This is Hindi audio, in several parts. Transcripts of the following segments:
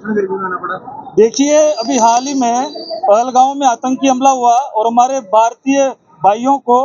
ऑपरेशन करके आना पड़ा। देखिए, अभी हाल ही में पहलगांव में आतंकी हमला हुआ और हमारे भारतीय भाइयों को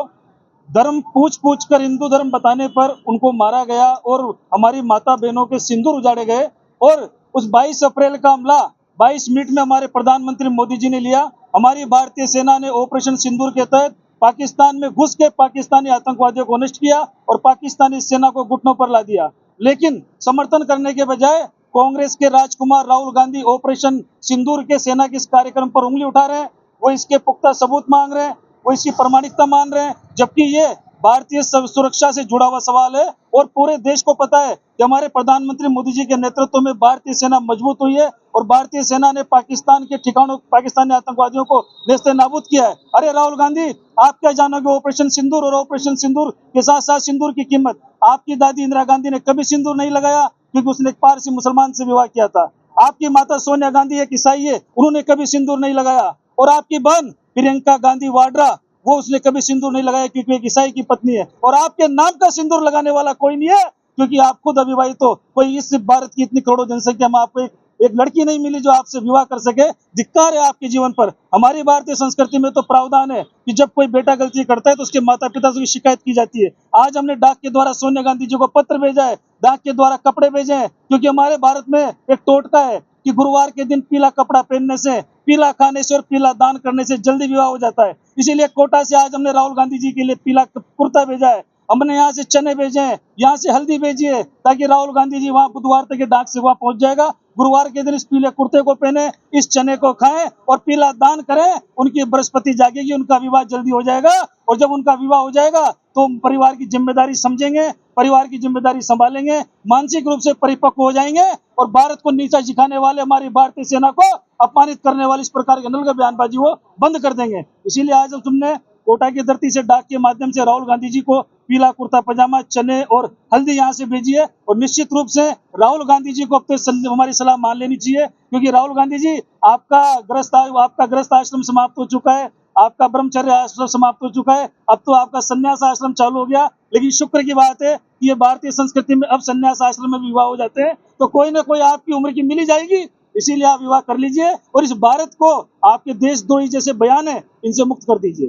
धर्म पूछ कर हिंदू धर्म बताने पर उनको मारा गया और हमारी माता बहनों के सिंदूर उजाड़े गए। और उस 22 अप्रैल का हमला 22 मिनट में हमारे प्रधानमंत्री मोदी जी ने लिया। हमारी भारतीय सेना ने ऑपरेशन सिंदूर के तहत पाकिस्तान में घुस के पाकिस्तानी आतंकवादियों को नष्ट किया और पाकिस्तानी सेना को घुटनों पर ला दिया। लेकिन समर्थन करने के बजाय कांग्रेस के राजकुमार राहुल गांधी ऑपरेशन सिंदूर के सेना के इस कार्यक्रम पर उंगली उठा रहे हैं। वो इसके पुख्ता सबूत मांग रहे हैं, वो इसकी प्रामाणिकता मान रहे हैं, जबकि ये भारतीय सुरक्षा से जुड़ा हुआ सवाल है। और पूरे देश को पता है कि हमारे प्रधानमंत्री मोदी जी के नेतृत्व में भारतीय सेना मजबूत हुई है और भारतीय सेना ने पाकिस्तान के ठिकानों पाकिस्तानी आतंकवादियों को नेस्ते नाबूद किया है। अरे राहुल गांधी, आप क्या जानोगे ऑपरेशन सिंदूर और ऑपरेशन सिंदूर के साथ साथ सिंदूर की कीमत? आपकी दादी इंदिरा गांधी ने कभी सिंदूर नहीं लगाया क्योंकि उसने एक पारसी मुसलमान से विवाह किया था। आपकी माता सोनिया गांधी एक ईसाई है, उन्होंने कभी सिंदूर नहीं लगाया। और आपकी बहन प्रियंका गांधी वाड्रा, वो उसने कभी सिंदूर नहीं लगाया क्योंकि एक ईसाई की पत्नी है। और आपके नाम का सिंदूर लगाने वाला कोई नहीं है क्योंकि आप खुद अविवाहित हो। कोई इस भारत की इतनी करोड़ों जनसंख्या में आपको एक लड़की नहीं मिली जो आपसे विवाह कर सके। धिक्कार है आपके जीवन पर। हमारी भारतीय संस्कृति में तो प्रावधान है कि जब कोई बेटा गलती करता है तो उसके माता पिता से शिकायत की जाती है। आज हमने डाक के द्वारा सोनिया गांधी जी को पत्र भेजा है, डाक के द्वारा कपड़े भेजे हैं, क्योंकि हमारे भारत में एक टोटका है कि गुरुवार के दिन पीला कपड़ा पहनने से, पीला खाने से और पीला दान करने से जल्दी विवाह हो जाता है। इसीलिए कोटा से आज हमने राहुल गांधी जी के लिए पीला कुर्ता भेजा है। हमने यहाँ से चने भेजे हैं, यहाँ से हल्दी भेजी है, ताकि राहुल गांधी जी वहाँ बुधवार तक डाक से वहाँ पहुंच जाएगा। गुरुवार के दिन इस पीले कुर्ते को पहने, इस चने को खाएं और पीला दान करें। उनकी बृहस्पति जागेगी, उनका विवाह जल्दी हो जाएगा। और जब उनका विवाह हो जाएगा तो परिवार की जिम्मेदारी समझेंगे, परिवार की जिम्मेदारी संभालेंगे, मानसिक रूप से परिपक्व हो जाएंगे और भारत को नीचा दिखाने वाले, हमारी भारतीय सेना को अपमानित करने वाले इस प्रकार के नलगा बयानबाजी वो बंद कर देंगे। इसीलिए आज हम तुमने कोटा की धरती से डाक के माध्यम से राहुल गांधी जी को पीला कुर्ता पजामा, चने और हल्दी यहाँ से भेजी है। और निश्चित रूप से राहुल गांधी जी को अब तो हमारी सलाह मान लेनी चाहिए, क्योंकि राहुल गांधी जी आपका गृहस्थ आश्रम समाप्त हो चुका है, आपका ब्रह्मचर्य आश्रम समाप्त हो चुका है, अब तो आपका संन्यास आश्रम चालू हो गया। लेकिन शुक्र की बात है कि ये भारतीय संस्कृति में अब संन्यास आश्रम में विवाह हो जाते हैं, तो कोई ना कोई आपकी उम्र की मिल ही जाएगी। इसीलिए आप विवाह कर लीजिए और इस भारत को आपके देशद्रोही जैसे बयान है इनसे मुक्त कर दीजिए।